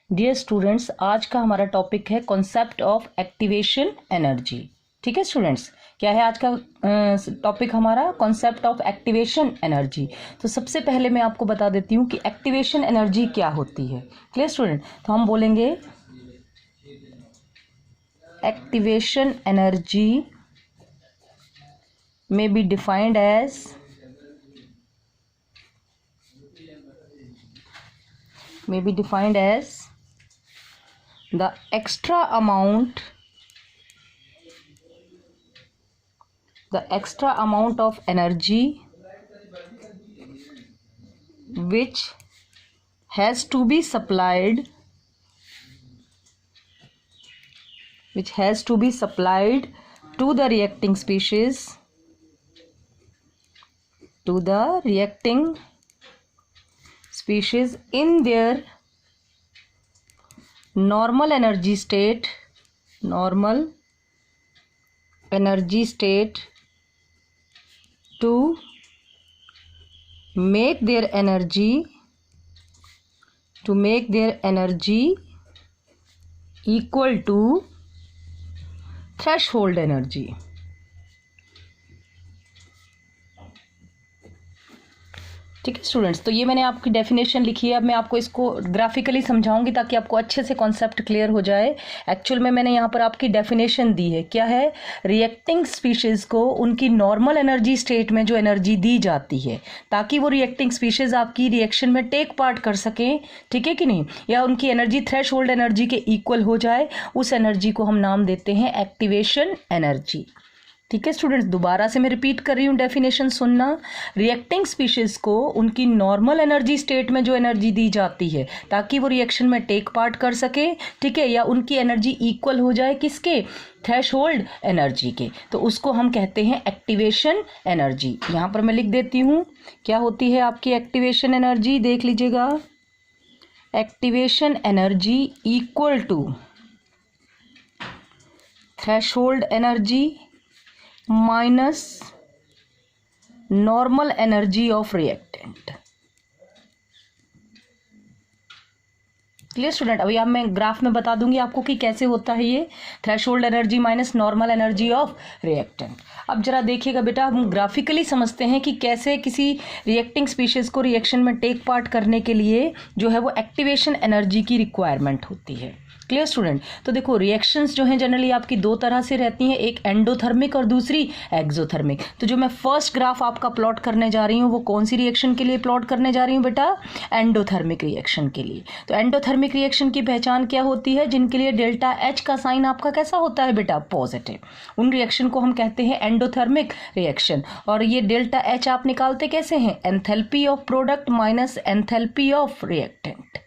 Dear students, आज का हमारा टॉपिक है कॉन्सेप्ट ऑफ एक्टिवेशन एनर्जी। ठीक है स्टूडेंट्स, क्या है आज का टॉपिक हमारा? Concept of activation energy. तो सबसे पहले मैं आपको बता देती हूँ कि एक्टिवेशन एनर्जी क्या होती है। Clear student? तो हम बोलेंगे activation energy may be defined as the extra amount of energy which has to be supplied to the reacting species in their normal energy state to make their energy equal to threshold energy। ठीक है students, तो ये मैंने आपकी definition लिखी है। अब मैं आपको इसको ग्राफिकली समझाऊंगी ताकि आपको अच्छे से कॉन्सेप्ट क्लियर हो जाए। एक्चुअल में मैंने यहाँ पर आपकी डेफिनेशन दी है। क्या है? रिएक्टिंग स्पीशीज़ को उनकी नॉर्मल एनर्जी स्टेट में जो एनर्जी दी जाती है ताकि वो रिएक्टिंग स्पीशीज़ आपकी रिएक्शन में टेक पार्ट कर सकें, ठीक है कि नहीं, या उनकी एनर्जी थ्रेश होल्ड एनर्जी के इक्वल हो जाए, उस एनर्जी को हम नाम देते हैं एक्टिवेशन एनर्जी। ठीक है स्टूडेंट्स, दोबारा से मैं रिपीट कर रही हूँ, डेफिनेशन सुनना। रिएक्टिंग स्पीशीज़ को उनकी नॉर्मल एनर्जी स्टेट में जो एनर्जी दी जाती है ताकि वो रिएक्शन में टेक पार्ट कर सके, ठीक है, या उनकी एनर्जी इक्वल हो जाए किसके? थ्रेशहोल्ड एनर्जी के, तो उसको हम कहते हैं एक्टिवेशन एनर्जी। यहाँ पर मैं लिख देती हूँ क्या होती है आपकी एक्टिवेशन एनर्जी। देख लीजिएगा, activation energy equal to threshold energy minus normal energy of reactant. Clear student? अभी अब मैं ग्राफ में बता दूंगी आपको कि कैसे होता है ये threshold energy minus normal energy of reactant. अब जरा देखिएगा बेटा, हम ग्राफिकली समझते हैं कि कैसे किसी रिएक्टिंग स्पीशीज को रिएक्शन में टेक पार्ट करने के लिए जो है वो एक्टिवेशन एनर्जी की रिक्वायरमेंट होती है। Clear student? तो देखो, रिएक्शंस जो हैं जनरली आपकी दो तरह से रहती हैं, एक एंडोथर्मिक और दूसरी एक्सोथर्मिक। तो जो मैं फर्स्ट ग्राफ आपका प्लॉट करने जा रही हूँ वो कौन सी रिएक्शन के लिए प्लॉट करने जा रही हूँ बेटा? एंडोथर्मिक रिएक्शन के लिए। तो एंडोथर्मिक रिएक्शन की पहचान क्या होती है? जिनके लिए डेल्टा एच का साइन आपका कैसा होता है बेटा? पॉजिटिव। उन रिएक्शन को हम कहते हैं एंडोथर्मिक रिएक्शन। और ये डेल्टा एच आप निकालते कैसे हैं? Enthalpy of product minus enthalpy of reactant.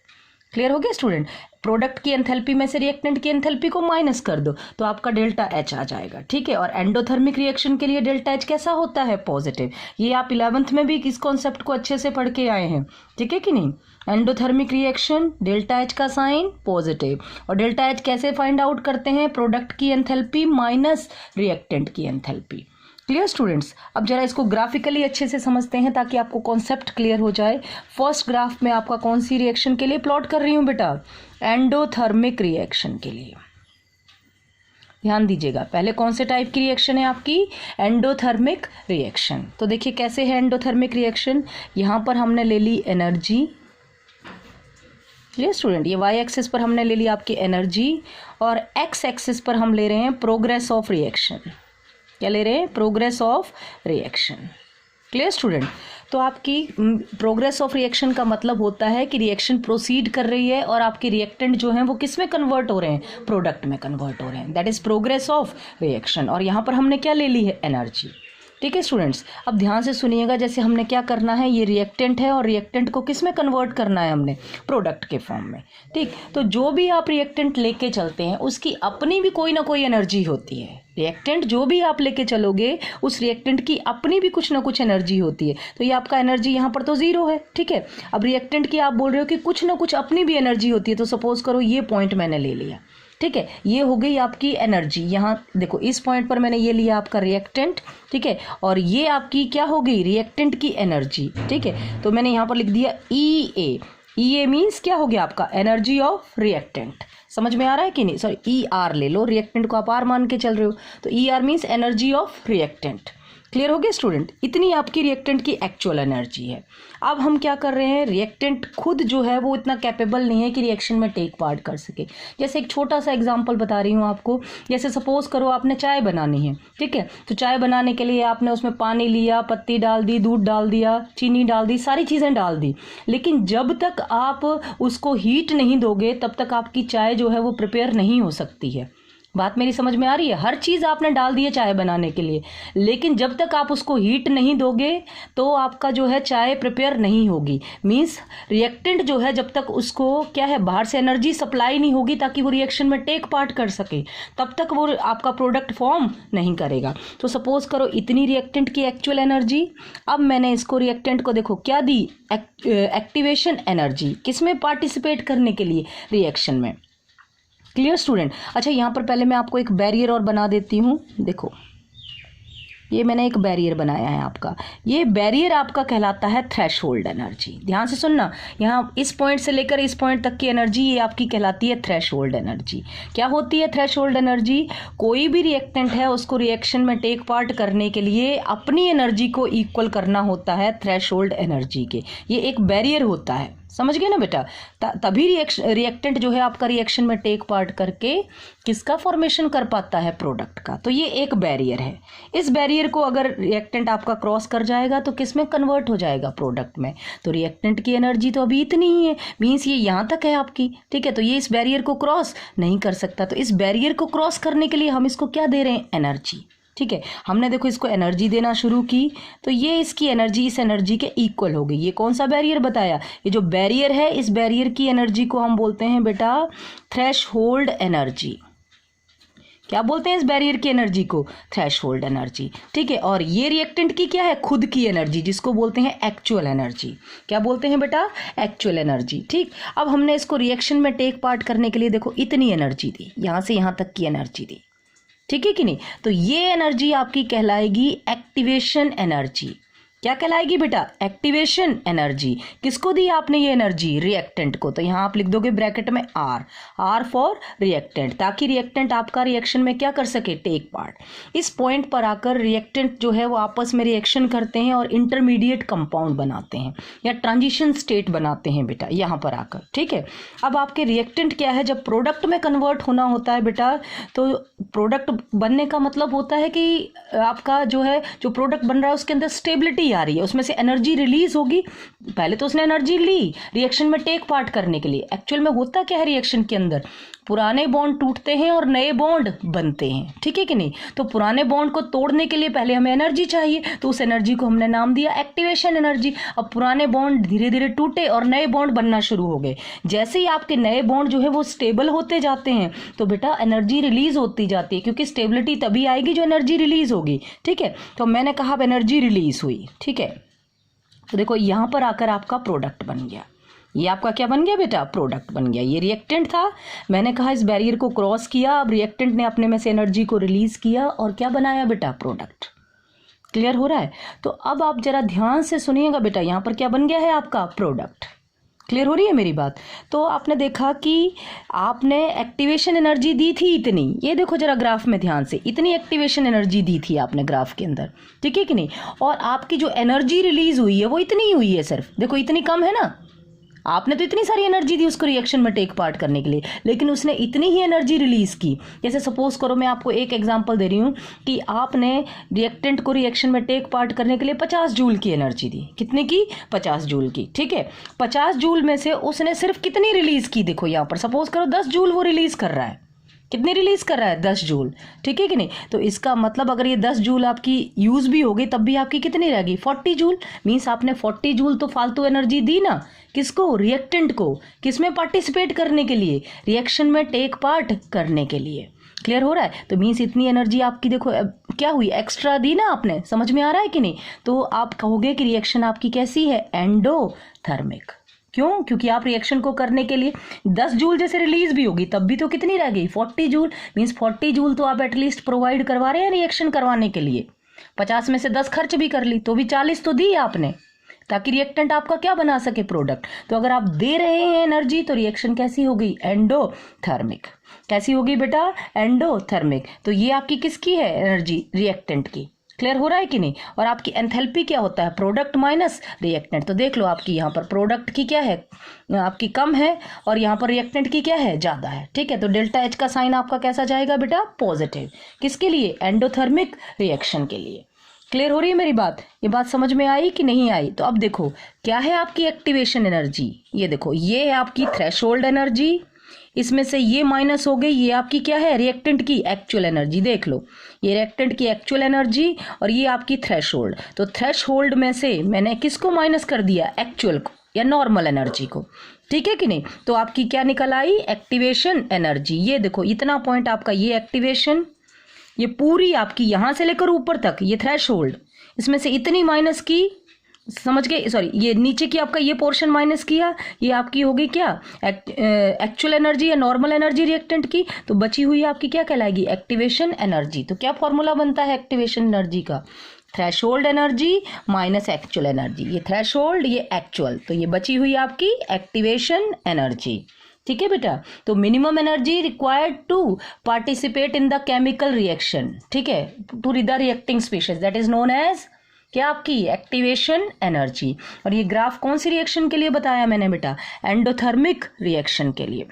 Clear हो गया स्टूडेंट? प्रोडक्ट की एंथैल्पी में से रिएक्टेंट की एंथैल्पी को माइनस कर दो तो आपका डेल्टा एच आ जाएगा। ठीक है, और एंडोथर्मिक रिएक्शन के लिए डेल्टा एच कैसा होता है? पॉजिटिव। ये आप 11th में भी इस कॉन्सेप्ट को अच्छे से पढ़ के आए हैं, ठीक है कि नहीं? एंडोथर्मिक रिएक्शन, डेल्टा एच का साइन पॉजिटिव। और डेल्टा एच कैसे फाइंड आउट करते हैं? प्रोडक्ट की एंथैल्पी माइनस रिएक्टेंट की एंथैल्पी। Clear students? अब जरा इसको ग्राफिकली अच्छे से समझते हैं ताकि आपको कॉन्सेप्ट क्लियर हो जाए। फर्स्ट ग्राफ में आपका कौन सी रिएक्शन के लिए प्लॉट कर रही हूँ बेटा? एंडोथर्मिक रिएक्शन के लिए। ध्यान दीजिएगा, पहले कौन से टाइप की रिएक्शन है आपकी? Endothermic reaction. तो देखिए कैसे है एंडोथर्मिक रिएक्शन। यहाँ पर हमने ले ली एनर्जी। Clear student? ये वाई एक्सिस पर हमने ले ली आपकी एनर्जी और एक्स एक्सिस पर हम ले रहे हैं प्रोग्रेस ऑफ रिएक्शन। क्या ले रहे हैं? Progress of reaction. Clear student? तो आपकी प्रोग्रेस ऑफ रिएक्शन का मतलब होता है कि रिएक्शन प्रोसीड कर रही है और आपके रिएक्टेंट जो हैं वो किस में कन्वर्ट हो रहे हैं? प्रोडक्ट में कन्वर्ट हो रहे हैं। That is progress of reaction. और यहाँ पर हमने क्या ले ली है? एनर्जी। ठीक है स्टूडेंट्स, अब ध्यान से सुनिएगा। जैसे हमने क्या करना है, ये रिएक्टेंट है और रिएक्टेंट को किस में कन्वर्ट करना है हमने? प्रोडक्ट के फॉर्म में। ठीक, तो जो भी आप रिएक्टेंट लेके चलते हैं उसकी अपनी भी कोई ना कोई एनर्जी होती है। रिएक्टेंट जो भी आप लेके चलोगे उस रिएक्टेंट की अपनी भी कुछ ना कुछ एनर्जी होती है। तो ये आपका एनर्जी यहाँ पर तो जीरो है। ठीक है, अब रिएक्टेंट की आप बोल रहे हो कि कुछ ना कुछ अपनी भी एनर्जी होती है। तो सपोज करो ये पॉइंट मैंने ले लिया, ठीक है, ये हो गई आपकी एनर्जी। यहाँ देखो इस पॉइंट पर मैंने ये लिया आपका रिएक्टेंट, ठीक है, और ये आपकी क्या हो गई? रिएक्टेंट की एनर्जी। ठीक है, तो मैंने यहाँ पर लिख दिया ई ए। EA मीन्स क्या हो गया आपका, एनर्जी ऑफ रिएक्टेंट। समझ में आ रहा है कि नहीं, सॉरी ER ले लो, रिएक्टेंट को आप R मान के चल रहे हो, तो ER means energy of reactant. Clear हो गया स्टूडेंट, इतनी आपकी रिएक्टेंट की एक्चुअल एनर्जी है। अब हम क्या कर रहे हैं, रिएक्टेंट खुद जो है वो इतना कैपेबल नहीं है कि रिएक्शन में टेक पार्ट कर सके। जैसे एक छोटा सा एग्जांपल बता रही हूँ आपको, जैसे सपोज करो आपने चाय बनानी है, ठीक है, तो चाय बनाने के लिए आपने उसमें पानी लिया, पत्ती डाल दी, दूध डाल दिया, चीनी डाल दी, सारी चीज़ें डाल दी, लेकिन जब तक आप उसको हीट नहीं दोगे तब तक आपकी चाय जो है वो प्रिपेयर नहीं हो सकती है। बात मेरी समझ में आ रही है, हर चीज़ आपने डाल दी है चाय बनाने के लिए, लेकिन जब तक आप उसको हीट नहीं दोगे तो आपका जो है चाय प्रिपेयर नहीं होगी। मींस रिएक्टेंट जो है जब तक उसको क्या है, बाहर से एनर्जी सप्लाई नहीं होगी ताकि वो रिएक्शन में टेक पार्ट कर सके, तब तक वो आपका प्रोडक्ट फॉर्म नहीं करेगा। तो सपोज करो इतनी रिएक्टेंट की एक्चुअल एनर्जी। अब मैंने इसको रिएक्टेंट को देखो क्या दी, एक्टिवेशन एनर्जी, किसमें पार्टिसिपेट करने के लिए, रिएक्शन में। Clear student. अच्छा यहाँ पर पहले मैं आपको एक बैरियर और बना देती हूँ। देखो ये मैंने एक बैरियर बनाया है आपका, ये बैरियर आपका कहलाता है थ्रेशहोल्ड एनर्जी। ध्यान से सुनना, यहाँ इस पॉइंट से लेकर इस पॉइंट तक की एनर्जी ये आपकी कहलाती है थ्रेशहोल्ड एनर्जी। क्या होती है थ्रेशहोल्ड एनर्जी, कोई भी रिएक्टेंट है उसको रिएक्शन में टेक पार्ट करने के लिए अपनी एनर्जी को इक्वल करना होता है थ्रेशहोल्ड एनर्जी के। ये एक बैरियर होता है, समझ गए ना बेटा। तभी रिएक्टेंट जो है आपका रिएक्शन में टेक पार्ट करके किसका फॉर्मेशन कर पाता है, प्रोडक्ट का। तो ये एक बैरियर है। इस बैरियर को अगर रिएक्टेंट आपका क्रॉस कर जाएगा तो किस में कन्वर्ट हो जाएगा, प्रोडक्ट में। तो रिएक्टेंट की एनर्जी तो अभी इतनी ही है, मीन्स ये यहाँ तक है आपकी, ठीक है, तो ये इस बैरियर को क्रॉस नहीं कर सकता। तो इस बैरियर को क्रॉस करने के लिए हम इसको क्या दे रहे हैं, एनर्जी। ठीक है, हमने देखो इसको एनर्जी देना शुरू की तो ये इसकी एनर्जी इस एनर्जी के इक्वल हो गई। ये कौन सा बैरियर बताया, ये जो बैरियर है, इस बैरियर की एनर्जी को हम बोलते हैं बेटा थ्रेशहोल्ड एनर्जी। क्या बोलते हैं इस बैरियर की एनर्जी को, थ्रेशहोल्ड एनर्जी। ठीक है, और ये रिएक्टेंट की क्या है, खुद की एनर्जी, जिसको बोलते हैं एक्चुअल एनर्जी। क्या बोलते हैं बेटा, एक्चुअल एनर्जी। ठीक, अब हमने इसको रिएक्शन में टेक पार्ट करने के लिए देखो इतनी एनर्जी दी, यहाँ से यहाँ तक की एनर्जी दी, ठीक है कि नहीं। तो ये एनर्जी आपकी कहलाएगी एक्टिवेशन एनर्जी। क्या कहलाएगी बेटा, एक्टिवेशन एनर्जी। किसको दी आपने ये एनर्जी, रिएक्टेंट को। तो यहाँ आप लिख दोगे ब्रैकेट में आर, आर फॉर रिएक्टेंट, ताकि रिएक्टेंट आपका रिएक्शन में क्या कर सके, टेक पार्ट। इस पॉइंट पर आकर रिएक्टेंट जो है वो आपस में रिएक्शन करते हैं और इंटरमीडिएट कंपाउंड बनाते हैं या ट्रांजिशन स्टेट बनाते हैं बेटा यहाँ पर आकर। ठीक है, अब आपके रिएक्टेंट क्या है, जब प्रोडक्ट में कन्वर्ट होना होता है बेटा, तो प्रोडक्ट बनने का मतलब होता है कि आपका जो है, जो प्रोडक्ट बन रहा है उसके अंदर स्टेबिलिटी आ रही है, उसमें से एनर्जी रिलीज होगी। पहले तो उसने एनर्जी ली रिएक्शन में टेक पार्ट करने के लिए। एक्चुअल में होता क्या है रिएक्शन के अंदर, पुराने बॉन्ड टूटते हैं और नए बॉन्ड बनते हैं, ठीक है कि नहीं। तो पुराने बॉन्ड को तोड़ने के लिए पहले हमें एनर्जी चाहिए, तो उस एनर्जी को हमने नाम दिया एक्टिवेशन एनर्जी। अब पुराने बॉन्ड धीरे धीरे टूटे और नए बॉन्ड बनना शुरू हो गए। जैसे ही आपके नए बॉन्ड जो है वो स्टेबल होते जाते हैं तो बेटा एनर्जी रिलीज होती जाती है, क्योंकि स्टेबिलिटी तभी आएगी जो एनर्जी रिलीज होगी। ठीक है, तो मैंने कहा अब एनर्जी रिलीज हुई, ठीक है। तो देखो यहाँ पर आकर आपका प्रोडक्ट बन गया, ये आपका क्या बन गया बेटा, प्रोडक्ट बन गया। ये रिएक्टेंट था, मैंने कहा इस बैरियर को क्रॉस किया, अब रिएक्टेंट ने अपने में से एनर्जी को रिलीज किया और क्या बनाया बेटा, प्रोडक्ट। क्लियर हो रहा है। तो अब आप जरा ध्यान से सुनिएगा बेटा, यहाँ पर क्या बन गया है आपका, प्रोडक्ट। क्लियर हो रही है मेरी बात। तो आपने देखा कि आपने एक्टिवेशन एनर्जी दी थी इतनी, ये देखो जरा ग्राफ में ध्यान से, इतनी एक्टिवेशन एनर्जी दी थी आपने ग्राफ के अंदर, ठीक है कि नहीं। और आपकी जो एनर्जी रिलीज हुई है वो इतनी ही हुई है, सिर्फ देखो इतनी कम है ना। आपने तो इतनी सारी एनर्जी दी उसको रिएक्शन में टेक पार्ट करने के लिए, लेकिन उसने इतनी ही एनर्जी रिलीज की। जैसे सपोज करो, मैं आपको एक एग्जांपल दे रही हूँ कि आपने रिएक्टेंट को रिएक्शन में टेक पार्ट करने के लिए 50 जूल की एनर्जी दी। कितने की, 50 जूल की। ठीक है, 50 जूल में से उसने सिर्फ कितनी रिलीज की, देखो यहाँ पर सपोज करो 10 जूल वो रिलीज कर रहा है। कितनी रिलीज कर रहा है, 10 जूल, ठीक है कि नहीं। तो इसका मतलब अगर ये 10 जूल आपकी यूज भी होगी तब भी आपकी कितनी रहेगी, 40 जूल। मीन्स आपने 40 जूल तो फालतू एनर्जी दी ना, किसको, रिएक्टेंट को। किसमें पार्टिसिपेट करने के लिए, रिएक्शन में टेक पार्ट करने के लिए। क्लियर हो रहा है। तो मीन्स इतनी एनर्जी आपकी देखो क्या हुई, एक्स्ट्रा दी ना आपने। समझ में आ रहा है कि नहीं। तो आप कहोगे कि रिएक्शन आपकी कैसी है, एंडोथर्मिक। क्यों, क्योंकि आप रिएक्शन को करने के लिए 10 जूल जैसे रिलीज भी होगी तब भी तो कितनी रह गई, 40 जूल। मीन्स 40 जूल तो आप एटलीस्ट प्रोवाइड करवा रहे हैं रिएक्शन करवाने के लिए। 50 में से 10 खर्च भी कर ली तो भी 40 तो दी आपने। ताकि रिएक्टेंट आपका क्या बना सके, प्रोडक्ट। तो अगर आप दे रहे हैं एनर्जी तो रिएक्शन कैसी होगी, एंडोथर्मिक। कैसी होगी बेटा, एंडोथर्मिक। तो ये आपकी किसकी है, एनर्जी रिएक्टेंट की। क्लियर हो रहा है कि नहीं। और आपकी एंथैल्पी क्या होता है, प्रोडक्ट माइनस रिएक्टेंट। तो देख लो आपकी यहाँ पर प्रोडक्ट की क्या है, आपकी कम है, और यहाँ पर रिएक्टेंट की क्या है, ज़्यादा है। ठीक है, तो डेल्टा एच का साइन आपका कैसा जाएगा बेटा, पॉजिटिव। किसके लिए, एंडोथर्मिक रिएक्शन के लिए। क्लियर हो रही है मेरी बात, ये बात समझ में आई कि नहीं आई। तो अब देखो क्या है आपकी एक्टिवेशन एनर्जी, ये देखो ये है आपकी थ्रेशोल्ड एनर्जी, इसमें से ये माइनस हो गई, ये आपकी क्या है, रिएक्टेंट की एक्चुअल एनर्जी। देख लो ये रिएक्टेंट की एक्चुअल एनर्जी और ये आपकी थ्रेशोल्ड। तो थ्रेशोल्ड में से मैंने किसको माइनस कर दिया, एक्चुअल को या नॉर्मल एनर्जी को। ठीक है कि नहीं। तो आपकी क्या निकल आई, एक्टिवेशन एनर्जी। ये देखो इतना पॉइंट आपका, ये एक्टिवेशन, ये पूरी आपकी यहाँ से लेकर ऊपर तक ये थ्रेशोल्ड, इसमें से इतनी माइनस की, समझ गए, सॉरी ये नीचे की आपका ये पोर्शन माइनस किया, ये आपकी होगी क्या, एक्चुअल एनर्जी या नॉर्मल एनर्जी रिएक्टेंट की। तो बची हुई आपकी क्या कहलाएगी, एक्टिवेशन एनर्जी। तो क्या फॉर्मूला बनता है एक्टिवेशन एनर्जी का, threshold energy minus actual energy. ये थ्रेशोल्ड ये एक्चुअल, तो ये बची हुई आपकी एक्टिवेशन एनर्जी। ठीक है बेटा। तो minimum energy required to participate in the chemical reaction, ठीक है, to the reacting species, that is known as क्या, आपकी एक्टिवेशन एनर्जी। और ये ग्राफ कौन सी रिएक्शन के लिए बताया मैंने बेटा, एंडोथर्मिक रिएक्शन के लिए।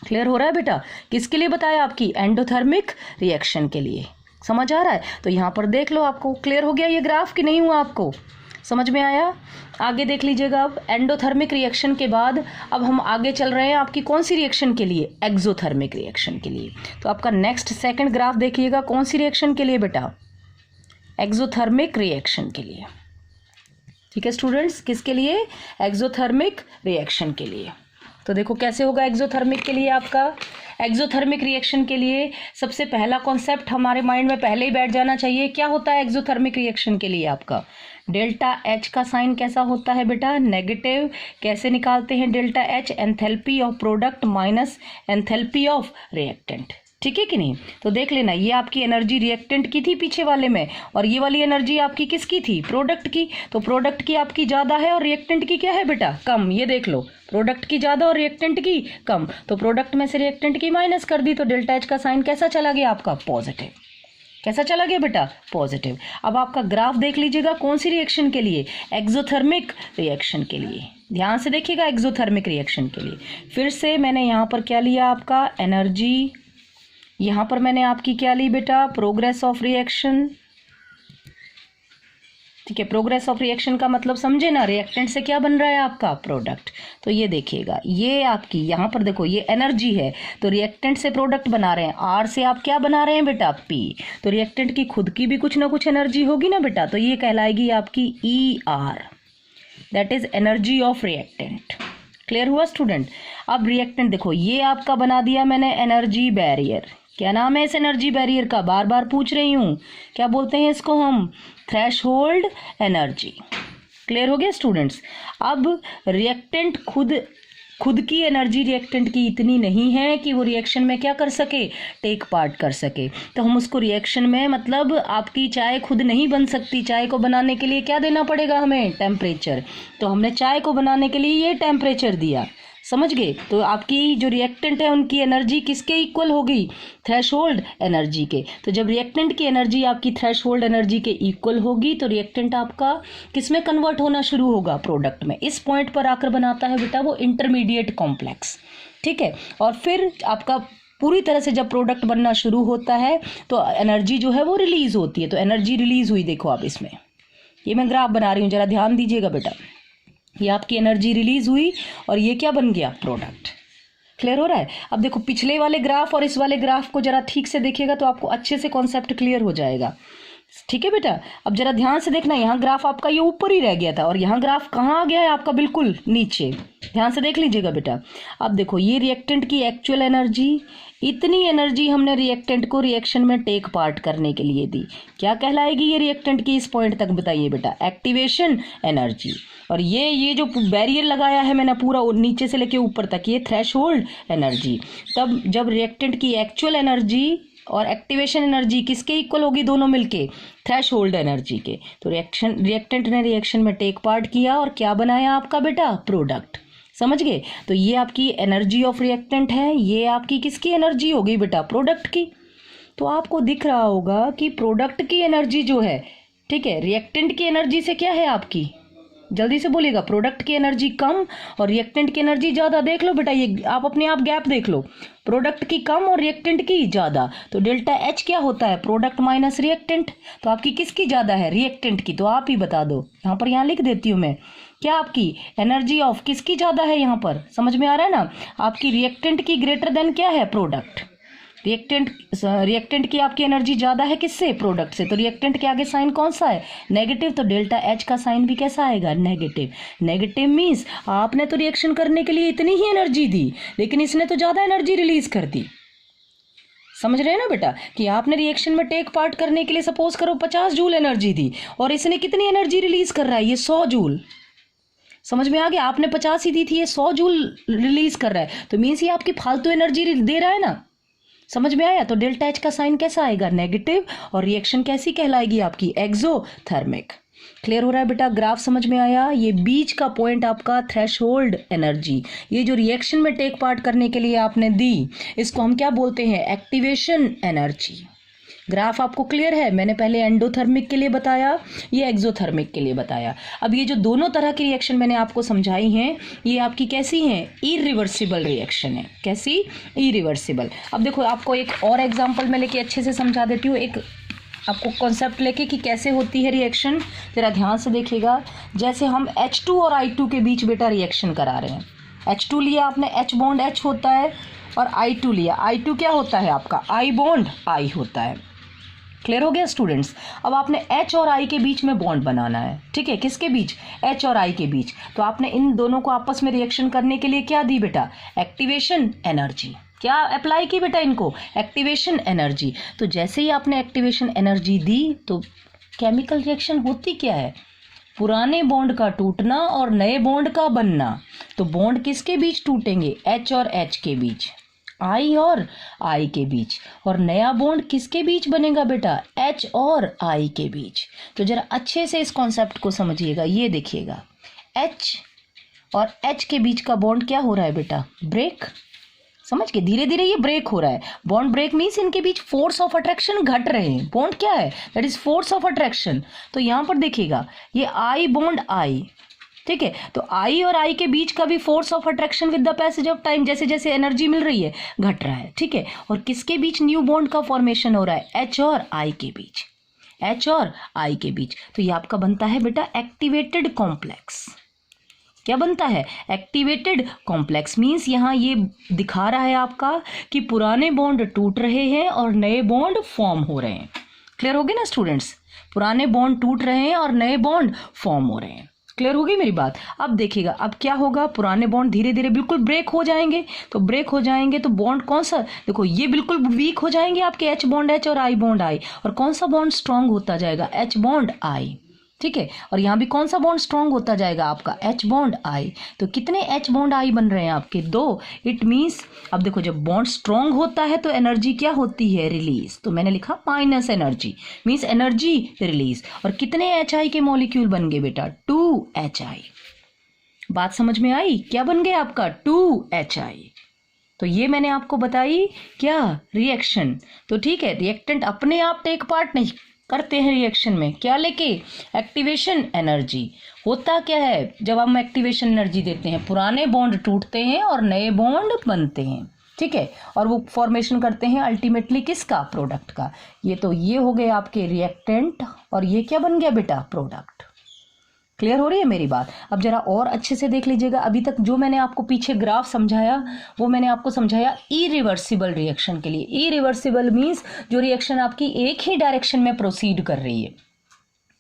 क्लियर हो रहा है बेटा, किसके लिए बताया, आपकी एंडोथर्मिक रिएक्शन के लिए। समझ आ रहा है। तो यहाँ पर देख लो आपको क्लियर हो गया ये ग्राफ कि नहीं हुआ, आपको समझ में आया। आगे देख लीजिएगा, अब एंडोथर्मिक रिएक्शन के बाद अब हम आगे चल रहे हैं आपकी कौन सी रिएक्शन के लिए, एक्सोथर्मिक रिएक्शन के लिए। तो आपका नेक्स्ट सेकंड ग्राफ देखिएगा, कौन सी रिएक्शन के लिए बेटा, एक्सोथर्मिक रिएक्शन के लिए। ठीक है स्टूडेंट्स, किसके लिए, एक्सोथर्मिक रिएक्शन के लिए। तो देखो कैसे होगा एक्सोथर्मिक के लिए आपका, एक्सोथर्मिक रिएक्शन के लिए सबसे पहला कॉन्सेप्ट हमारे माइंड में पहले ही बैठ जाना चाहिए। क्या होता है एक्सोथर्मिक रिएक्शन के लिए आपका, डेल्टा एच का साइन कैसा होता है बेटा, नेगेटिव। कैसे निकालते हैं delta H, enthalpy of product minus enthalpy of reactant. ठीक है कि नहीं। तो देख लेना ये आपकी एनर्जी रिएक्टेंट की थी पीछे वाले में, और ये वाली एनर्जी आपकी किसकी थी, प्रोडक्ट की। तो प्रोडक्ट की आपकी ज़्यादा है और रिएक्टेंट की क्या है बेटा, कम। ये देख लो प्रोडक्ट की ज़्यादा और रिएक्टेंट की कम, तो प्रोडक्ट में से रिएक्टेंट की माइनस कर दी, तो डेल्टा एच का साइन कैसा चला गया आपका, पॉजिटिव। कैसा चला गया बेटा, पॉजिटिव। अब आपका ग्राफ देख लीजिएगा, कौन सी रिएक्शन के लिए, एक्सोथर्मिक रिएक्शन के लिए। ध्यान से देखिएगा, एक्सोथर्मिक रिएक्शन के लिए। फिर से मैंने यहाँ पर क्या लिया आपका, एनर्जी। यहाँ पर मैंने आपकी क्या ली बेटा, प्रोग्रेस ऑफ रिएक्शन। ठीक है, प्रोग्रेस ऑफ रिएक्शन का मतलब समझे ना, रिएक्टेंट से क्या बन रहा है आपका, प्रोडक्ट। तो ये देखिएगा, ये आपकी यहाँ पर देखो ये एनर्जी है, तो रिएक्टेंट से प्रोडक्ट बना रहे हैं, आर से आप क्या बना रहे हैं बेटा, पी। तो रिएक्टेंट की खुद की भी कुछ ना कुछ एनर्जी होगी ना बेटा, तो ये कहलाएगी आपकी E R, that is energy of reactant. Clear हुआ स्टूडेंट। अब रिएक्टेंट देखो ये आपका बना दिया मैंने एनर्जी बैरियर। क्या नाम है इस एनर्जी बैरियर का, बार बार पूछ रही हूँ, क्या बोलते हैं इसको हम, थ्रेशोल्ड एनर्जी। क्लियर हो गया स्टूडेंट्स। अब रिएक्टेंट खुद की एनर्जी रिएक्टेंट की इतनी नहीं है कि वो रिएक्शन में क्या कर सके, टेक पार्ट कर सके। तो हम उसको रिएक्शन में, मतलब आपकी चाय खुद नहीं बन सकती, चाय को बनाने के लिए क्या देना पड़ेगा हमें, टेम्परेचर। तो हमने चाय को बनाने के लिए ये टेम्परेचर दिया, समझ गए। तो आपकी जो रिएक्टेंट है उनकी एनर्जी किसके इक्वल होगी, थ्रेशोल्ड एनर्जी के। तो जब रिएक्टेंट की एनर्जी आपकी थ्रेशोल्ड एनर्जी के इक्वल होगी तो रिएक्टेंट आपका किस में कन्वर्ट होना शुरू होगा, प्रोडक्ट में। इस पॉइंट पर आकर बनाता है बेटा वो इंटरमीडिएट कॉम्प्लेक्स। ठीक है, और फिर आपका पूरी तरह से जब प्रोडक्ट बनना शुरू होता है तो एनर्जी जो है वो रिलीज होती है। तो एनर्जी रिलीज हुई, देखो आप इसमें, ये मैं ग्राफ बना रही हूँ, जरा ध्यान दीजिएगा बेटा। ये आपकी एनर्जी रिलीज हुई और ये क्या बन गया, प्रोडक्ट। क्लियर हो रहा है। अब देखो पिछले वाले ग्राफ और इस वाले ग्राफ को जरा ठीक से देखिएगा तो आपको अच्छे से कॉन्सेप्ट क्लियर हो जाएगा। ठीक है बेटा। अब जरा ध्यान से देखना, यहाँ ग्राफ आपका ये ऊपर ही रह गया था और यहाँ ग्राफ कहाँ आ गया है आपका, बिल्कुल नीचे। ध्यान से देख लीजिएगा बेटा। अब देखो ये रिएक्टेंट की एक्चुअल एनर्जी, इतनी एनर्जी हमने रिएक्टेंट को रिएक्शन में टेक पार्ट करने के लिए दी, क्या कहलाएगी ये रिएक्टेंट की, इस पॉइंट तक बताइए बेटा, एक्टिवेशन एनर्जी। और ये जो बैरियर लगाया है मैंने पूरा नीचे से लेके ऊपर तक, ये थ्रेशोल्ड एनर्जी। तब जब रिएक्टेंट की एक्चुअल एनर्जी और एक्टिवेशन एनर्जी किसके इक्वल होगी दोनों मिलके, थ्रेशोल्ड एनर्जी के। तो रिएक्टेंट ने रिएक्शन में टेक पार्ट किया और क्या बनाया आपका बेटा, प्रोडक्ट। समझ गए? तो ये आपकी एनर्जी ऑफ रिएक्टेंट है, ये आपकी किसकी एनर्जी होगी बेटा, प्रोडक्ट की। तो आपको दिख रहा होगा कि प्रोडक्ट की एनर्जी जो है, ठीक है, रिएक्टेंट की एनर्जी से क्या है आपकी, जल्दी से बोलिएगा, प्रोडक्ट की एनर्जी कम और रिएक्टेंट की एनर्जी ज़्यादा। देख लो बेटा, ये आप अपने आप गैप देख लो, प्रोडक्ट की कम और रिएक्टेंट की ज़्यादा। तो डेल्टा एच क्या होता है, प्रोडक्ट माइनस रिएक्टेंट। तो आपकी किसकी ज़्यादा है, रिएक्टेंट की। तो आप ही बता दो, यहाँ लिख देती हूँ मैं, क्या आपकी एनर्जी ऑफ किसकी ज़्यादा है, यहाँ पर समझ में आ रहा है ना, आपकी रिएक्टेंट की ग्रेटर देन क्या है, प्रोडक्ट। रिएक्टेंट की आपकी एनर्जी ज़्यादा है किससे, प्रोडक्ट से। तो रिएक्टेंट के आगे साइन कौन सा है, नेगेटिव। तो डेल्टा एच का साइन भी कैसा आएगा, नेगेटिव। नेगेटिव मीन्स आपने तो रिएक्शन करने के लिए इतनी ही एनर्जी दी, लेकिन इसने तो ज़्यादा एनर्जी रिलीज कर दी। समझ रहे हैं ना बेटा, कि आपने रिएक्शन में टेक पार्ट करने के लिए सपोज करो 50 जूल एनर्जी दी और इसने कितनी एनर्जी रिलीज कर रहा है, ये 100 जूल। समझ में आ गया, आपने 50 ही दी थी, ये 100 जूल रिलीज कर रहा है। तो मीन्स ये आपकी फालतू एनर्जी दे रहा है ना। समझ में आया? तो डेल्टा एच का साइन कैसा आएगा, नेगेटिव, और रिएक्शन कैसी कहलाएगी आपकी, एक्सोथर्मिक। क्लियर हो रहा है बेटा, ग्राफ समझ में आया? ये बीच का पॉइंट आपका थ्रेशोल्ड एनर्जी, ये जो रिएक्शन में टेक पार्ट करने के लिए आपने दी, इसको हम क्या बोलते हैं, एक्टिवेशन एनर्जी। ग्राफ आपको क्लियर है? मैंने पहले एंडोथर्मिक के लिए बताया, ये एक्सोथर्मिक के लिए बताया। अब ये जो दोनों तरह की रिएक्शन मैंने आपको समझाई हैं, ये आपकी कैसी हैं, इरिवर्सिबल रिएक्शन है। कैसी, इरिवर्सिबल। अब देखो, आपको एक और एग्जांपल मैं लेके अच्छे से समझा देती हूँ, एक आपको कॉन्सेप्ट लेके कि कैसे होती है रिएक्शन। जरा ध्यान से देखिएगा, जैसे हम H2 और I2 के बीच बेटा रिएक्शन करा रहे हैं। H2 लिया आपने, H बॉन्ड H होता है, और I2 लिया, I2 क्या होता है आपका, I बॉन्ड I होता है। क्लियर हो गया स्टूडेंट्स? अब आपने H और I के बीच में बॉन्ड बनाना है, ठीक है, किसके बीच, H और I के बीच। तो आपने इन दोनों को आपस में रिएक्शन करने के लिए क्या दी बेटा, एक्टिवेशन एनर्जी। क्या अप्लाई की बेटा इनको, एक्टिवेशन एनर्जी। तो जैसे ही आपने एक्टिवेशन एनर्जी दी, तो केमिकल रिएक्शन होती क्या है, पुराने बॉन्ड का टूटना और नए बॉन्ड का बनना। तो बॉन्ड किसके बीच टूटेंगे, H और H के बीच, I और I के बीच। और नया बॉन्ड किसके बीच बनेगा बेटा, H और I के बीच। तो जरा अच्छे से इस कॉन्सेप्ट को समझिएगा, ये देखिएगा, H और H के बीच का बॉन्ड क्या हो रहा है बेटा, ब्रेक। समझ के, धीरे धीरे ये ब्रेक हो रहा है। बॉन्ड ब्रेक मीन्स इनके बीच फोर्स ऑफ अट्रैक्शन घट रहे हैं। बॉन्ड क्या है, that is force of attraction. तो यहाँ पर देखिएगा, ये I बॉन्ड I, ठीक है, तो I और I के बीच का भी force of attraction with the passage of time, जैसे जैसे एनर्जी मिल रही है, घट रहा है, ठीक है। और किसके बीच न्यू बॉन्ड का फॉर्मेशन हो रहा है, H और I के बीच, H और I के बीच। तो ये आपका बनता है बेटा एक्टिवेटेड कॉम्प्लेक्स। क्या बनता है, एक्टिवेटेड कॉम्प्लेक्स। मीन्स यहाँ ये दिखा रहा है आपका कि पुराने बॉन्ड टूट रहे हैं और नए बॉन्ड फॉर्म हो रहे हैं। क्लियर हो गया ना स्टूडेंट्स, पुराने बॉन्ड टूट रहे हैं और नए बॉन्ड फॉर्म हो रहे हैं। क्लियर होगी मेरी बात? अब देखिएगा, अब क्या होगा, पुराने बॉन्ड धीरे धीरे बिल्कुल ब्रेक हो जाएंगे। तो ब्रेक हो जाएंगे तो बॉन्ड कौन सा, देखो ये बिल्कुल वीक हो जाएंगे आपके H बॉन्ड H और I बॉन्ड I, और कौन सा बॉन्ड स्ट्रांग होता जाएगा, H बॉन्ड I, ठीक है। और यहाँ भी कौन सा बॉन्ड स्ट्रांग होता जाएगा आपका, H बॉन्ड I। तो कितने H बॉन्ड I बन रहे हैं आपके, 2। इट मीन्स, अब देखो, जब बॉन्ड स्ट्रांग होता है तो एनर्जी क्या होती है, रिलीज। तो मैंने लिखा minus energy, means energy release. और कितने HI के मॉलिक्यूल बन गए बेटा, 2HI। बात समझ में आई, क्या बन गया आपका, 2HI। तो ये मैंने आपको बताई क्या, रिएक्शन। तो ठीक है, रिएक्टेंट अपने आप टेक पार्ट नहीं करते हैं रिएक्शन में, क्या लेके, एक्टिवेशन एनर्जी। होता क्या है, जब हम एक्टिवेशन एनर्जी देते हैं, पुराने बॉन्ड टूटते हैं और नए बॉन्ड बनते हैं, ठीक है, और वो फॉर्मेशन करते हैं अल्टीमेटली किसका, प्रोडक्ट का। ये तो ये हो गए आपके रिएक्टेंट, और ये क्या बन गया बेटा, प्रोडक्ट। क्लियर हो रही है मेरी बात? अब जरा और अच्छे से देख लीजिएगा, अभी तक जो मैंने आपको पीछे ग्राफ समझाया, वो मैंने आपको समझाया इरिवर्सिबल रिएक्शन के लिए। इरिवर्सिबल मीन्स जो रिएक्शन आपकी एक ही डायरेक्शन में प्रोसीड कर रही है,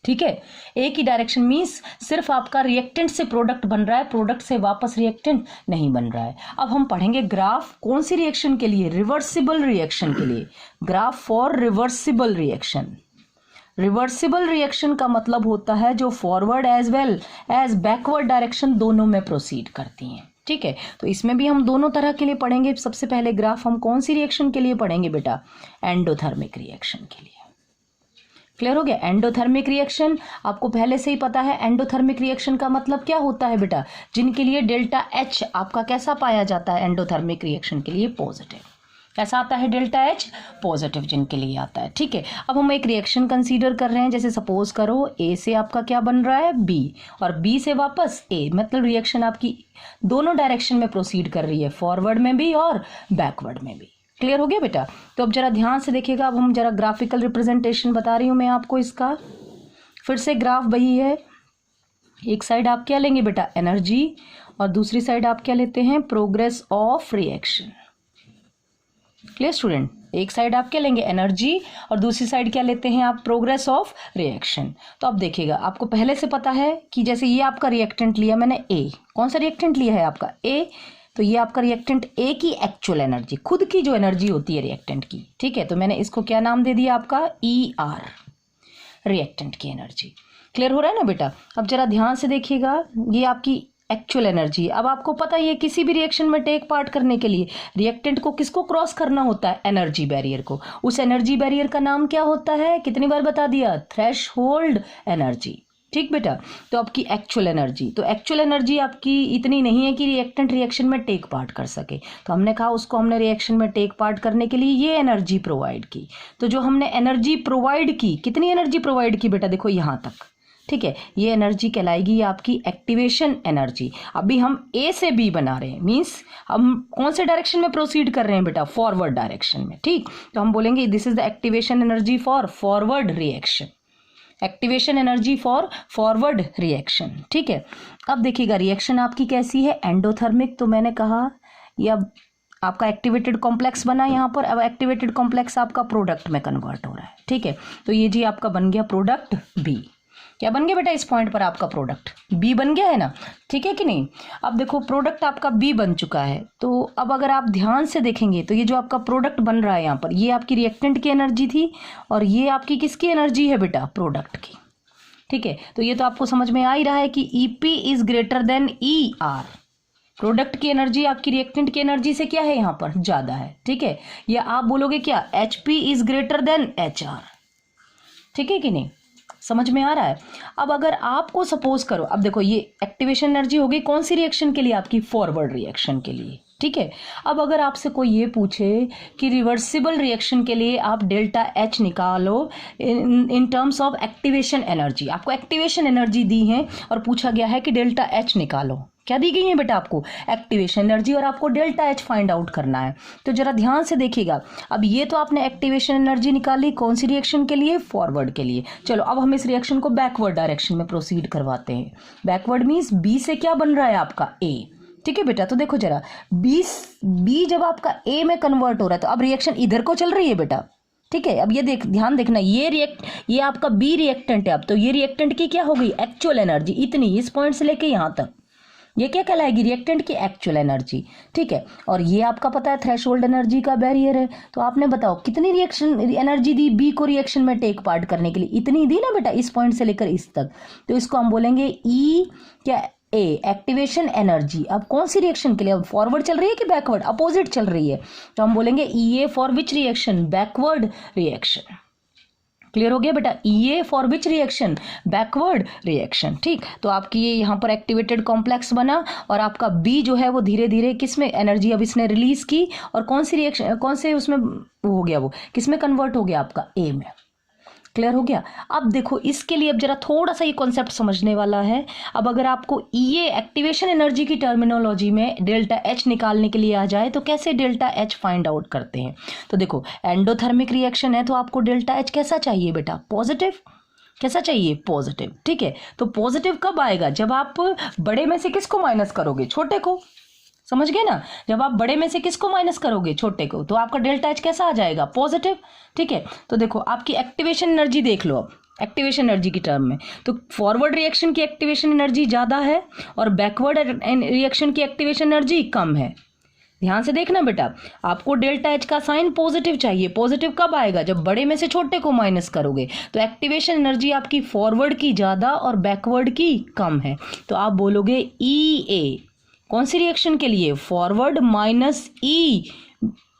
ठीक है, एक ही डायरेक्शन मीन्स सिर्फ आपका रिएक्टेंट से प्रोडक्ट बन रहा है, प्रोडक्ट से वापस रिएक्टेंट नहीं बन रहा है। अब हम पढ़ेंगे ग्राफ कौन सी रिएक्शन के लिए, रिवर्सिबल रिएक्शन के लिए, graph for reversible reaction. Reversible reaction का मतलब होता है जो forward as well as backward direction दोनों में प्रोसीड करती हैं, ठीक है, तो इसमें भी हम दोनों तरह के लिए पढ़ेंगे। सबसे पहले ग्राफ हम कौन सी रिएक्शन के लिए पढ़ेंगे बेटा? एंडोथर्मिक रिएक्शन के लिए। क्लियर हो गया? एंडोथर्मिक रिएक्शन आपको पहले से ही पता है। एंडोथर्मिक रिएक्शन का मतलब क्या होता है बेटा? जिनके लिए डेल्टा एच आपका कैसा पाया जाता है? एंडोथर्मिक रिएक्शन के लिए पॉजिटिव। कैसा आता है? डेल्टा एच पॉजिटिव जिनके लिए आता है। ठीक है, अब हम एक रिएक्शन कंसीडर कर रहे हैं। जैसे सपोज करो ए से आपका क्या बन रहा है? बी, और बी से वापस ए, मतलब रिएक्शन आपकी दोनों डायरेक्शन में प्रोसीड कर रही है, फॉरवर्ड में भी और बैकवर्ड में भी। क्लियर हो गया बेटा? तो अब जरा ध्यान से देखिएगा। अब हम जरा ग्राफिकल रिप्रेजेंटेशन बता रही हूँ मैं आपको इसका। फिर से ग्राफ वही है। एक साइड आप क्या लेंगे बेटा? एनर्जी, और दूसरी साइड आप क्या लेते हैं? Progress of reaction. Clear student? एक साइड आप क्या लेंगे? एनर्जी, और दूसरी साइड क्या लेते हैं आप? Progress of reaction. तो अब देखिएगा, आपको पहले से पता है कि जैसे ये आपका रिएक्टेंट लिया मैंने ए, कौन सा रिएक्टेंट लिया है आपका? ए। तो ये आपका रिएक्टेंट ए की एक्चुअल एनर्जी, खुद की जो एनर्जी होती है रिएक्टेंट की, ठीक है, तो मैंने इसको क्या नाम दे दिया आपका? ई आर, रिएक्टेंट की एनर्जी। क्लियर हो रहा है ना बेटा? अब जरा ध्यान से देखिएगा, ये आपकी एक्चुअल एनर्जी। अब आपको पता ही है किसी भी रिएक्शन में टेक पार्ट करने के लिए रिएक्टेंट को किसको क्रॉस करना होता है? एनर्जी बैरियर को। उस एनर्जी बैरियर का नाम क्या होता है? कितनी बार बता दिया? Threshold energy. ठीक बेटा? तो आपकी एक्चुअल एनर्जी, तो एक्चुअल एनर्जी आपकी इतनी नहीं है कि रिएक्टेंट रिएक्शन में टेक पार्ट कर सके, तो हमने कहा उसको हमने रिएक्शन में टेक पार्ट करने के लिए ये एनर्जी प्रोवाइड की। तो जो हमने एनर्जी प्रोवाइड की, कितनी एनर्जी प्रोवाइड की बेटा? देखो यहाँ तक, ठीक है, ये एनर्जी कहलाएगी आपकी एक्टिवेशन एनर्जी। अभी हम ए से बी बना रहे हैं, मींस हम कौन से डायरेक्शन में प्रोसीड कर रहे हैं बेटा? फॉरवर्ड डायरेक्शन में। ठीक, तो हम बोलेंगे this is the activation energy for forward reaction, activation energy for forward reaction. ठीक है, अब देखिएगा रिएक्शन आपकी कैसी है? एंडोथर्मिक। तो मैंने कहा ये अब आपका एक्टिवेटेड कॉम्प्लेक्स बना यहाँ पर। अब एक्टिवेटेड कॉम्प्लेक्स आपका प्रोडक्ट में कन्वर्ट हो रहा है। ठीक है, तो ये जी आपका बन गया प्रोडक्ट बी। क्या बन गया बेटा? इस पॉइंट पर आपका प्रोडक्ट बी बन गया है ना? ठीक है कि नहीं? अब देखो प्रोडक्ट आपका बी बन चुका है। तो अब अगर आप ध्यान से देखेंगे तो ये जो आपका प्रोडक्ट बन रहा है यहाँ पर, ये आपकी रिएक्टेंट की एनर्जी थी, और ये आपकी किसकी एनर्जी है बेटा? प्रोडक्ट की। ठीक है, तो ये तो आपको समझ में आ ही रहा है कि EP is greater than E R. Product की एनर्जी आपकी रिएक्टेंट की एनर्जी से क्या है? यहाँ पर ज्यादा है। ठीक है, या आप बोलोगे क्या? HP is greater than H R. ठीक है कि नहीं? समझ में आ रहा है? अब अगर आपको सपोज करो, अब देखो ये एक्टिवेशन एनर्जी हो गई कौन सी रिएक्शन के लिए? आपकी फॉरवर्ड रिएक्शन के लिए। ठीक है, अब अगर आपसे कोई ये पूछे कि रिवर्सिबल रिएक्शन के लिए आप डेल्टा एच निकालो in terms of activation energy, आपको एक्टिवेशन एनर्जी दी है और पूछा गया है कि डेल्टा एच निकालो, क्या दी गई है बेटा? आपको एक्टिवेशन एनर्जी, और आपको डेल्टा एच फाइंड आउट करना है। तो जरा ध्यान से देखिएगा, अब ये तो आपने एक्टिवेशन एनर्जी निकाली कौन सी रिएक्शन के लिए? फॉरवर्ड के लिए। चलो अब हम इस रिएक्शन को बैकवर्ड डायरेक्शन में प्रोसीड करवाते हैं। बैकवर्ड मीन्स बी से क्या बन रहा है आपका? ए। ठीक है बेटा, तो देखो जरा बी जब आपका ए में कन्वर्ट हो रहा है तो अब रिएक्शन इधर को चल रही है बेटा। ठीक है, अब ये ध्यान देखना, ये आपका बी रिएक्टेंट है। अब तो ये रिएक्टेंट की क्या हो गई? एक्चुअल एनर्जी इतनी, इस पॉइंट से लेके यहाँ तक, ये क्या कहलाएगी? रिएक्टेंट की एक्चुअल एनर्जी। ठीक है, और ये आपका पता है थ्रेशोल्ड एनर्जी का बैरियर है। तो आपने बताओ कितनी रिएक्शन एनर्जी दी बी को रिएक्शन में टेक पार्ट करने के लिए? इतनी दी ना बेटा, इस पॉइंट से लेकर इस तक। तो इसको हम बोलेंगे ई क्या? ए, एक्टिवेशन एनर्जी। अब कौन सी रिएक्शन के लिए? अब फॉरवर्ड चल रही है कि बैकवर्ड? अपोजिट चल रही है, तो हम बोलेंगे E A for which reaction? Backward reaction. Clear हो गया बेटा? E A for which reaction? Backward reaction. ठीक, तो आपकी ये यहाँ पर एक्टिवेटेड कॉम्प्लेक्स बना, और आपका बी जो है वो धीरे धीरे किसमें एनर्जी अब इसने रिलीज की, और कौन सी रिएक्शन, कौन से उसमें हो गया? वो किसमें कन्वर्ट हो गया? आपका ए में। क्लियर हो गया? अब देखो इसके लिए अब जरा थोड़ा सा ये कॉन्सेप्ट समझने वाला है। अब अगर आपको ये एक्टिवेशन एनर्जी की टर्मिनोलॉजी में डेल्टा एच निकालने के लिए आ जाए तो कैसे डेल्टा एच फाइंड आउट करते हैं? तो देखो एंडोथर्मिक रिएक्शन है तो आपको डेल्टा एच कैसा चाहिए बेटा? पॉजिटिव। कैसा चाहिए? पॉजिटिव। ठीक है, तो पॉजिटिव कब आएगा? जब आप बड़े में से किसको माइनस करोगे? छोटे को। समझ गए ना? जब आप बड़े में से किसको माइनस करोगे? छोटे को, तो आपका डेल्टा एच कैसा आ जाएगा? पॉजिटिव। ठीक है, तो देखो आपकी एक्टिवेशन एनर्जी देख लो। अब एक्टिवेशन एनर्जी की टर्म में तो फॉरवर्ड रिएक्शन की एक्टिवेशन एनर्जी ज़्यादा है और बैकवर्ड रिएक्शन की एक्टिवेशन एनर्जी कम है। ध्यान से देखना बेटा, आपको डेल्टा एच का साइन पॉजिटिव चाहिए। पॉजिटिव कब आएगा? जब बड़े में से छोटे को माइनस करोगे। तो एक्टिवेशन एनर्जी आपकी फॉरवर्ड की ज़्यादा और बैकवर्ड की कम है, तो आप बोलोगे ई ए कौन सी रिएक्शन के लिए? फॉरवर्ड माइनस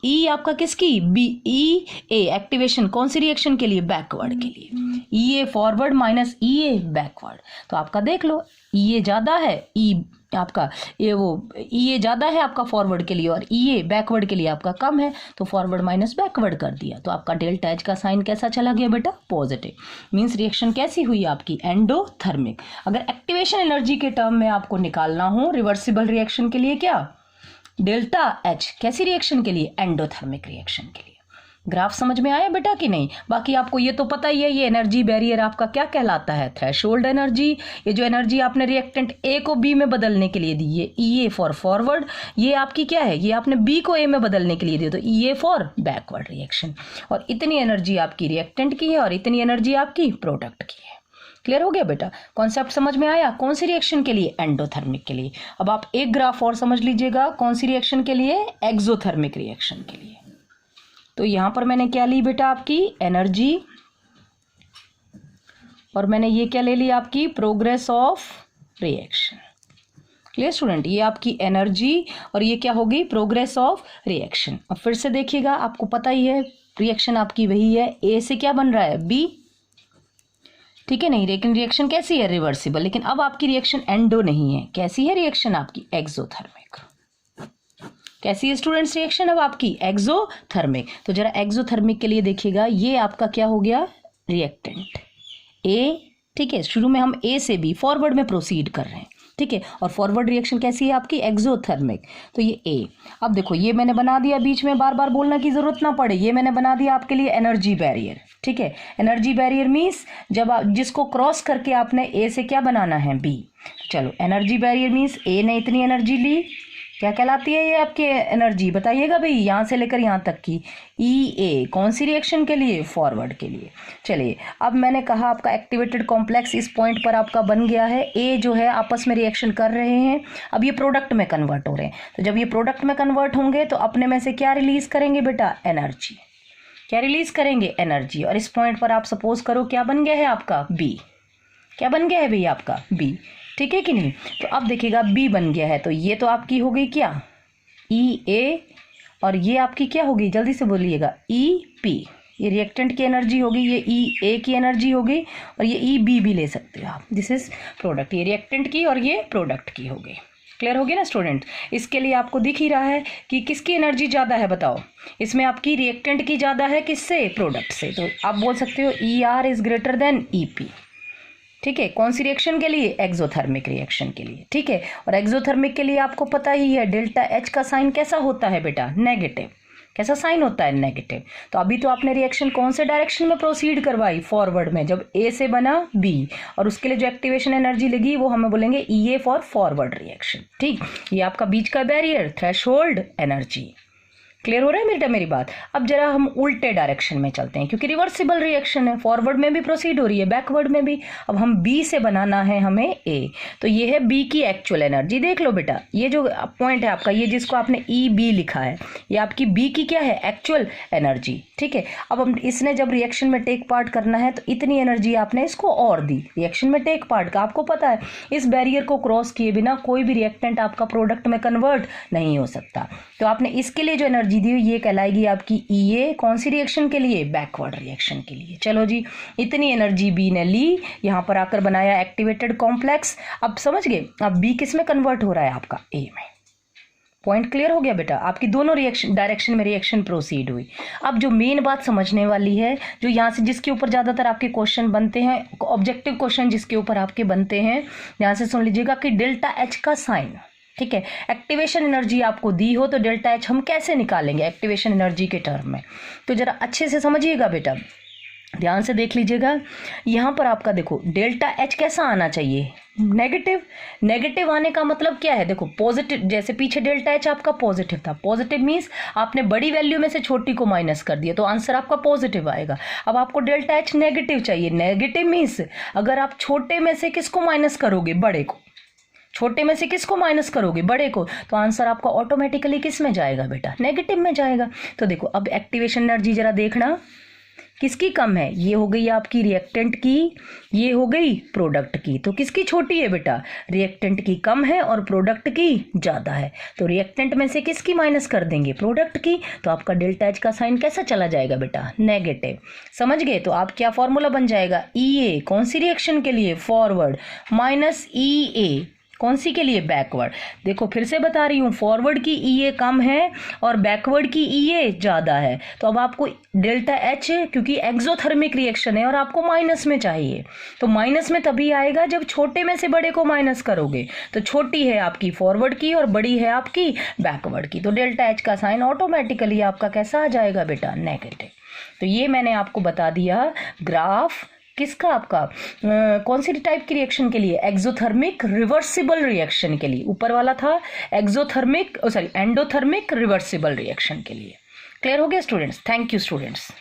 ई आपका किसकी? बी ई ए एक्टिवेशन कौन सी रिएक्शन के लिए? बैकवर्ड के लिए। ई ए फॉरवर्ड माइनस ई ए बैकवर्ड। तो आपका देख लो ई ए ज़्यादा है, ई आपका ये वो ई ए ज़्यादा है आपका फॉरवर्ड के लिए और ई ए बैकवर्ड के लिए आपका कम है, तो फॉरवर्ड माइनस बैकवर्ड कर दिया। तो आपका डेल्टा एच का साइन कैसा चला गया बेटा? पॉजिटिव। मीन्स रिएक्शन कैसी हुई आपकी? एंडोथर्मिक। अगर एक्टिवेशन एनर्जी के टर्म में आपको निकालना हो रिवर्सिबल रिएक्शन के लिए क्या? Delta H. कैसी रिएक्शन के लिए? एंडोथर्मिक रिएक्शन के लिए। ग्राफ समझ में आया बेटा कि नहीं? बाकी आपको ये तो पता ही है, ये एनर्जी बैरियर आपका क्या कहलाता है? Threshold energy. ये जो एनर्जी आपने रिएक्टेंट ए को बी में बदलने के लिए दी, ये ई ए फॉर फॉरवर्ड, ये आपकी क्या है? ये आपने बी को ए में बदलने के लिए दी, तो ई ए फॉर बैकवर्ड रिएक्शन। और इतनी एनर्जी आपकी रिएक्टेंट की है और इतनी एनर्जी आपकी प्रोडक्ट की है। क्लियर हो गया बेटा? कॉन्सेप्ट समझ में आया? कौन सी रिएक्शन के लिए? एंडोथर्मिक के लिए। अब आप एक ग्राफ और समझ लीजिएगा, कौन सी रिएक्शन के लिए? एक्सोथर्मिक रिएक्शन के लिए। तो यहां पर मैंने क्या ली बेटा? आपकी एनर्जी, और मैंने ये क्या ले ली? आपकी progress of reaction. Clear student? ये आपकी एनर्जी और ये क्या होगी? Progress of reaction. अब फिर से देखिएगा, आपको पता ही है रिएक्शन आपकी वही है, ए से क्या बन रहा है? बी। ठीक है नहीं? लेकिन रिएक्शन कैसी है? रिवर्सिबल। लेकिन अब आपकी रिएक्शन एंडो नहीं है, कैसी है रिएक्शन आपकी? एक्सोथर्मिक। कैसी है स्टूडेंट्स रिएक्शन अब आपकी? एक्सोथर्मिक। तो जरा एक्सोथर्मिक के लिए देखिएगा, ये आपका क्या हो गया? Reactant A. ठीक है, शुरू में हम ए से बी फॉरवर्ड में प्रोसीड कर रहे हैं। ठीक है, और फॉरवर्ड रिएक्शन कैसी है आपकी? एक्सोथर्मिक। तो ये ए। अब देखो ये मैंने बना दिया, बीच में बार बार बोलने की जरूरत ना पड़े, ये मैंने बना दिया आपके लिए एनर्जी बैरियर। ठीक है, एनर्जी बैरियर मीन्स जब आप जिसको क्रॉस करके आपने ए से क्या बनाना है? बी। चलो एनर्जी बैरियर मीन्स ए ने इतनी एनर्जी ली, क्या कहलाती है ये आपकी एनर्जी? बताइएगा भाई, यहाँ से लेकर यहाँ तक की। ई ए कौन सी रिएक्शन के लिए? फॉरवर्ड के लिए। चलिए अब मैंने कहा आपका एक्टिवेटेड कॉम्प्लेक्स इस पॉइंट पर आपका बन गया है। ए जो है आपस में रिएक्शन कर रहे हैं, अब ये प्रोडक्ट में कन्वर्ट हो रहे हैं। तो जब ये प्रोडक्ट में कन्वर्ट होंगे तो अपने में से क्या रिलीज करेंगे बेटा? एनर्जी। क्या रिलीज करेंगे? एनर्जी। और इस पॉइंट पर आप सपोज करो क्या बन गया है आपका? बी। क्या बन गया है भाई आपका? बी। ठीक है कि नहीं? तो अब देखिएगा बी बन गया है, तो ये तो आपकी हो गई क्या? ई ए, और ये आपकी क्या होगी? जल्दी से बोलिएगा, ई पी। ये रिएक्टेंट की एनर्जी होगी, ये ई ए की एनर्जी होगी, और ये ई बी भी ले सकते हो आप। This is product. ये रिएक्टेंट की और ये प्रोडक्ट की हो गई। क्लियर हो गया ना स्टूडेंट? इसके लिए आपको दिख ही रहा है कि किसकी एनर्जी ज़्यादा है बताओ? इसमें आपकी रिएक्टेंट की ज़्यादा है, किससे? प्रोडक्ट से। तो आप बोल सकते हो E R is greater than E P. ठीक है, कौन सी रिएक्शन के लिए? एक्सोथर्मिक रिएक्शन के लिए। ठीक है, और एक्सोथर्मिक के लिए आपको पता ही है डेल्टा एच का साइन कैसा होता है बेटा? नेगेटिव। कैसा साइन होता है? नेगेटिव। तो अभी तो आपने रिएक्शन कौन से डायरेक्शन में प्रोसीड करवाई? फॉरवर्ड में। जब ए से बना बी, और उसके लिए जो एक्टिवेशन एनर्जी लगी वो हमें बोलेंगे E A for forward reaction. ठीक, ये आपका बीच का बैरियर, थ्रेशोल्ड एनर्जी। क्लियर हो रहा है बेटा मेरी बात? अब जरा हम उल्टे डायरेक्शन में चलते हैं, क्योंकि रिवर्सिबल रिएक्शन है, फॉरवर्ड में भी प्रोसीड हो रही है, बैकवर्ड में भी। अब हम बी से बनाना है हमें ए, तो ये है बी की एक्चुअल एनर्जी। देख लो बेटा, ये जो पॉइंट है आपका, ये जिसको आपने ई बी लिखा है, ये आपकी बी की क्या है? Actual energy. ठीक है, अब हम इसने जब रिएक्शन में टेक पार्ट करना है तो इतनी एनर्जी आपने इसको और दी रिएक्शन में टेक पार्ट का। आपको पता है इस बैरियर को क्रॉस किए बिना कोई भी रिएक्टेंट आपका प्रोडक्ट में कन्वर्ट नहीं हो सकता। तो आपने इसके लिए जो एनर्जी दी ये कहलाएगी आपकी ई ए। कौन सी रिएक्शन के लिए? बैकवर्ड रिएक्शन के लिए। चलो जी, इतनी एनर्जी बी ने ली, यहाँ पर आकर बनाया एक्टिवेटेड कॉम्प्लेक्स। अब समझ गए? अब बी किस में कन्वर्ट हो रहा है आपका? ए में। पॉइंट क्लियर हो गया बेटा? आपकी दोनों रिएक्शन डायरेक्शन में रिएक्शन प्रोसीड हुई। अब जो मेन बात समझने वाली है, जो यहाँ से जिसके ऊपर ज़्यादातर आपके क्वेश्चन बनते हैं, ऑब्जेक्टिव क्वेश्चन जिसके ऊपर आपके बनते हैं, यहाँ से सुन लीजिएगा कि डेल्टा एच का साइन। ठीक है, एक्टिवेशन एनर्जी आपको दी हो तो डेल्टा एच हम कैसे निकालेंगे एक्टिवेशन एनर्जी के टर्म में? तो जरा अच्छे से समझिएगा बेटा, ध्यान से देख लीजिएगा। यहाँ पर आपका देखो डेल्टा एच कैसा आना चाहिए? नेगेटिव। नेगेटिव आने का मतलब क्या है? देखो पॉजिटिव, जैसे पीछे डेल्टा एच आपका पॉजिटिव था, पॉजिटिव मीन्स आपने बड़ी वैल्यू में से छोटी को माइनस कर दिया, तो आंसर आपका पॉजिटिव आएगा। अब आपको डेल्टा एच नेगेटिव चाहिए। नेगेटिव मीन्स अगर आप छोटे में से किसको माइनस करोगे? बड़े को। छोटे में से किसको माइनस करोगे? बड़े को। तो आंसर आपका ऑटोमेटिकली किस में जाएगा बेटा? नेगेटिव में जाएगा। तो देखो अब एक्टिवेशन एनर्जी जरा देखना किसकी कम है? ये हो गई आपकी रिएक्टेंट की, ये हो गई प्रोडक्ट की। तो किसकी छोटी है बेटा? रिएक्टेंट की कम है और प्रोडक्ट की ज़्यादा है। तो रिएक्टेंट में से किसकी माइनस कर देंगे? प्रोडक्ट की। तो आपका डेल्टा एच का साइन कैसा चला जाएगा बेटा? नेगेटिव। समझ गए? तो आप क्या फॉर्मूला बन जाएगा? ई ए कौन सी रिएक्शन के लिए? फॉरवर्ड, माइनस ई ए कौन सी के लिए? बैकवर्ड। देखो फिर से बता रही हूँ, फॉरवर्ड की ई ए कम है और बैकवर्ड की ई ए ज़्यादा है। तो अब आपको डेल्टा एच, क्योंकि एक्सोथर्मिक रिएक्शन है और आपको माइनस में चाहिए, तो माइनस में तभी आएगा जब छोटे में से बड़े को माइनस करोगे। तो छोटी है आपकी फॉरवर्ड की और बड़ी है आपकी बैकवर्ड की। तो डेल्टा एच का साइन ऑटोमेटिकली आपका कैसा आ जाएगा बेटा? नेगेटिव। तो ये मैंने आपको बता दिया ग्राफ किसका? आपका कौन सी टाइप की रिएक्शन के लिए? एक्सोथर्मिक रिवर्सिबल रिएक्शन के लिए। ऊपर वाला था एंडोथर्मिक रिवर्सिबल रिएक्शन के लिए। क्लियर हो गया स्टूडेंट्स? Thank you students.